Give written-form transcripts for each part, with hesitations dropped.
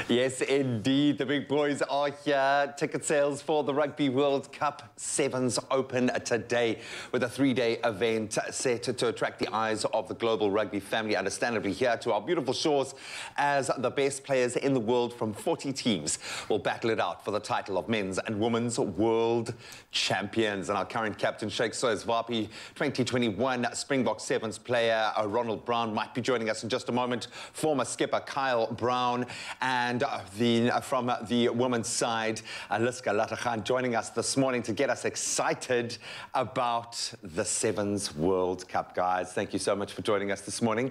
Yes, indeed. The big boys are here. Ticket sales for the Rugby World Cup Sevens open today with a three-day event set to attract the eyes of the global rugby family, understandably here to our beautiful shores, as the best players in the world from 40 teams will battle it out for the title of men's and women's world champions. And our current captain, Sheikh Vapi, 2021 Springbok Sevens player Ronald Brown might be joining us in just a moment. Former skipper Kyle Brown, and from the women's side, Aliska Latakhan, joining us this morning to get us excited about the Sevens World Cup. Guys, thank you so much for joining us this morning.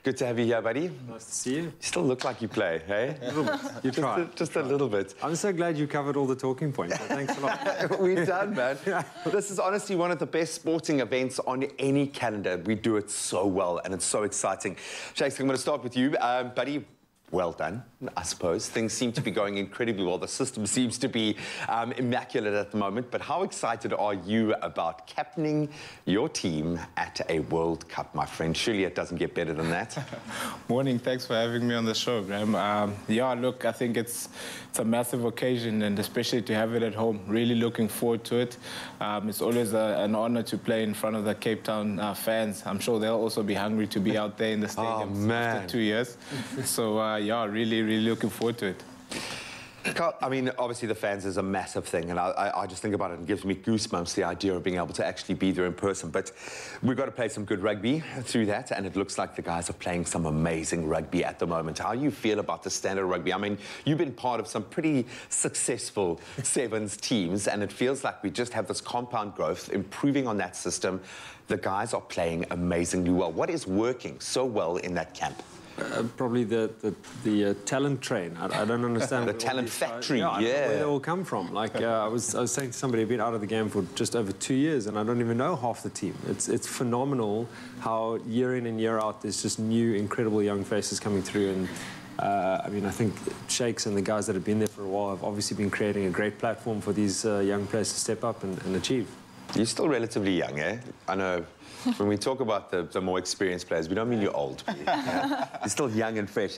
Good to have you here, buddy. Nice to see you. You still look like you play, hey? A little bit. You try. Just a little bit. I'm so glad you covered all the talking points, so thanks a lot. We've done, man. This is honestly one of the best sporting events on any calendar. We do it so well, and it's so exciting. Sheikh, I'm going to start with you. Buddy, well done, I suppose. Things seem to be going incredibly well. The system seems to be immaculate at the moment. But how excited are you about captaining your team at a World Cup, my friend? Surely it doesn't get better than that. Morning. Thanks for having me on the show, Graham. Yeah, look, I think it's a massive occasion, and especially to have it at home. Really looking forward to it. It's always an honor to play in front of the Cape Town fans. I'm sure they'll also be hungry to be out there in the stadium after 2 years. So, yeah, really looking forward to it. I mean, obviously the fans is a massive thing, and I just think about it and it gives me goosebumps, the idea of being able to actually be there in person. But we've got to play some good rugby through that, and it looks like the guys are playing some amazing rugby at the moment. How do you feel about the standard rugby? I mean, you've been part of some pretty successful Sevens teams, and it feels like we just have this compound growth, improving on that system. The guys are playing amazingly well. What is working so well in that camp? Probably the talent train. I don't understand. The talent factory, I don't know where they all come from. Like I was saying to somebody, I've been out of the game for just over 2 years, and I don't even know half the team. It's phenomenal how year in and year out there's just new, incredible young faces coming through. And I mean, I think Sheikhs and the guys that have been there for a while have obviously been creating a great platform for these young players to step up and achieve. You're still relatively young, eh? I know. When we talk about the more experienced players, we don't mean you're old. You're still young and fresh.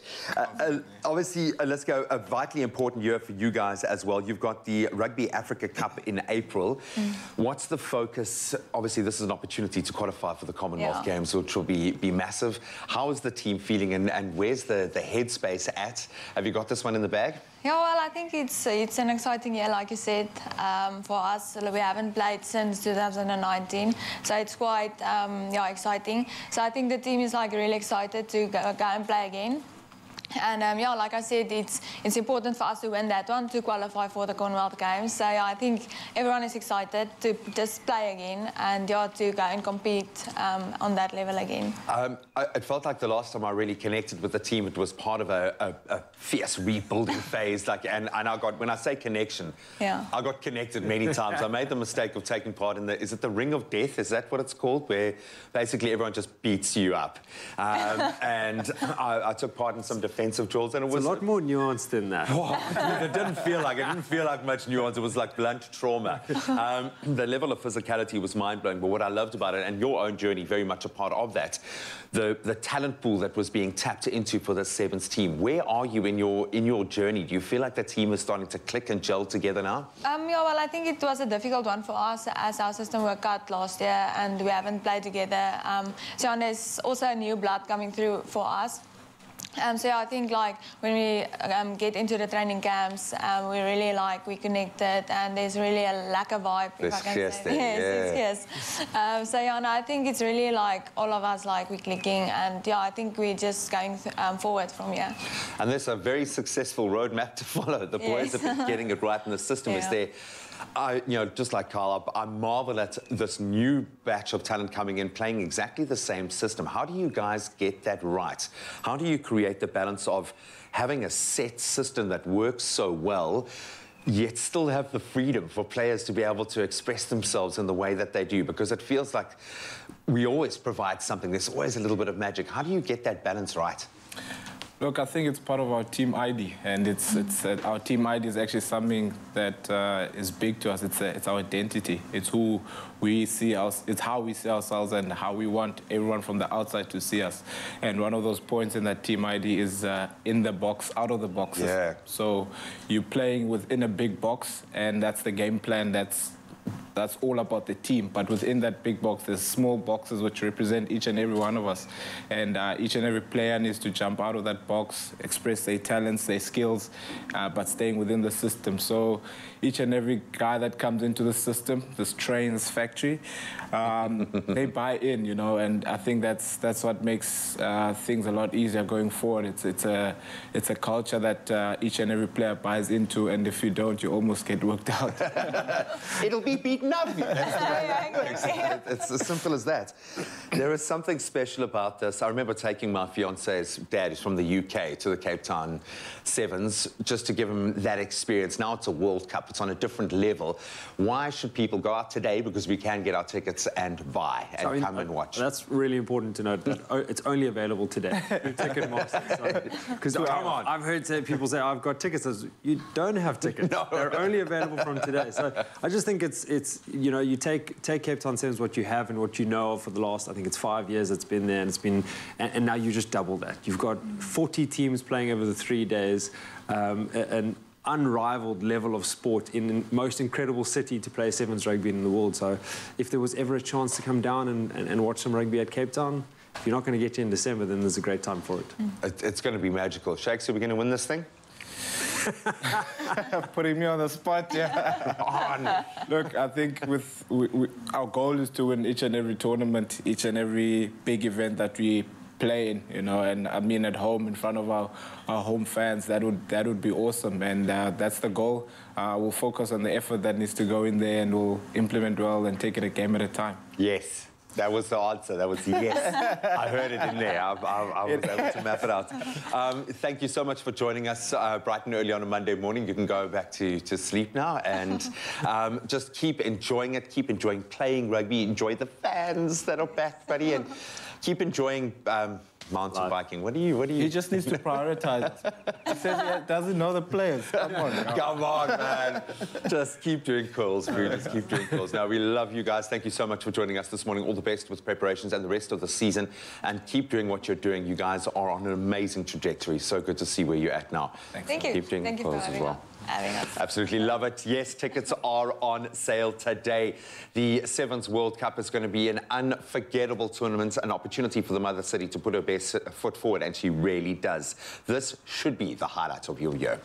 Obviously, let's go, a vitally important year for you guys as well. You've got the Rugby Africa Cup in April. What's the focus? Obviously, this is an opportunity to qualify for the Commonwealth Games, which will be massive. How is the team feeling, and where's the headspace at? Have you got this one in the bag? Yeah, well, I think it's an exciting year, like you said, for us. We haven't played since 2019, so it's quite exciting. So I think the team is really excited to go and play again. And yeah, like I said, it's important for us to win that one to qualify for the Commonwealth Games. So yeah, I think everyone is excited to just play again and to go and compete on that level again. It felt like the last time I really connected with the team, it was part of a fierce rebuilding phase. And I got, when I say connection, I got connected many times. I made the mistake of taking part in is it the Ring of Death? Is that what it's called? Where basically everyone just beats you up. And I took part in some defensive drills, and it was a lot more nuanced than that. It didn't feel like much nuance. It was like blunt trauma. The level of physicality was mind-blowing, but what I loved about it, and your own journey very much a part of that, the talent pool that was being tapped into for the Sevens team. Where are you in your journey? Do you feel like the team is starting to click and gel together now? Yeah, well, I think it was a difficult one for us as our system worked out last year and we haven't played together. So there's also new blood coming through for us. So yeah, I think when we get into the training camps, we really we connected, and there's really a lack of vibe. If I can say. Yes. So yeah, no, I think it's really all of us we're clicking, and yeah, I think we're just going forward from here. And there's a very successful roadmap to follow. The boys have been getting it right, and the system is there. Just like Carl, I marvel at this new batch of talent coming in, playing exactly the same system. How do you guys get that right? How do you create the balance of having a set system that works so well, yet still have the freedom for players to be able to express themselves in the way that they do? Because it feels like we always provide something. There's always a little bit of magic. How do you get that balance right? Look, I think it's part of our team ID, and our team ID is actually something that is big to us. It's our identity. It's who we see it's how we see ourselves and how we want everyone from the outside to see us. And one of those points in that team ID is in the box, out of the boxes. Yeah. So you're playing within a big box, and that's the game plan. That's all about the team. But within that big box, there's small boxes which represent each and every one of us. And each and every player needs to jump out of that box, express their talents, their skills, but staying within the system. So each and every guy that comes into the system, this train, this factory, they buy in, you know, and I think that's what makes things a lot easier going forward. It's a culture that each and every player buys into, and if you don't, you almost get worked out. It'll be beaten up. It's as simple as that. There is something special about this. I remember taking my fiance's dad, who's from the UK, to the Cape Town Sevens, just to give him that experience. Now it's a World Cup. It's on a different level. Why should people go out today? Because we can get our tickets and buy and come and watch. That's really important to note. That it's only available today. Because I've heard people say, I've got tickets. You don't have tickets. No. They're only available from today. So I just think it's you know, you take Cape Town Sevens, what you have and what you know of for the last, I think it's 5 years it's been there, and now you just double that. You've got 40 teams playing over the 3 days, an unrivaled level of sport in the most incredible city to play sevens rugby in the world. So if there was ever a chance to come down and watch some rugby at Cape Town, if you're not going to get you in December, then there's a great time for it. It's going to be magical. Shakes, are we going to win this thing? Putting me on the spot, yeah. Look, I think our goal is to win each and every tournament, each and every big event that we play in, you know, and I mean at home in front of our home fans, that would be awesome, and that's the goal. We'll focus on the effort that needs to go in there, and we'll implement well and take it a game at a time. Yes. That was the answer. That was yes. I heard it in there. I was able to map it out. Thank you so much for joining us bright and early on a Monday morning. You can go back to sleep now and just keep enjoying it. Keep enjoying playing rugby. Enjoy the fans that are back, buddy, and keep enjoying mountain biking. What do you? He just needs to prioritize. He says he doesn't know the players. Come on, come on, man. Just keep doing curls, bro. Just keep doing curls. Now, we love you guys. Thank you so much for joining us this morning. All the best with preparations and the rest of the season. And keep doing what you're doing. You guys are on an amazing trajectory. So good to see where you're at now. Thank you. Keep doing Thank you curls for as well. having us. Absolutely love it. Yes, tickets are on sale today. The Sevens World Cup is going to be an unforgettable tournament, an opportunity for the Mother City to put her best foot forward, and she really does. This should be the highlight of your year.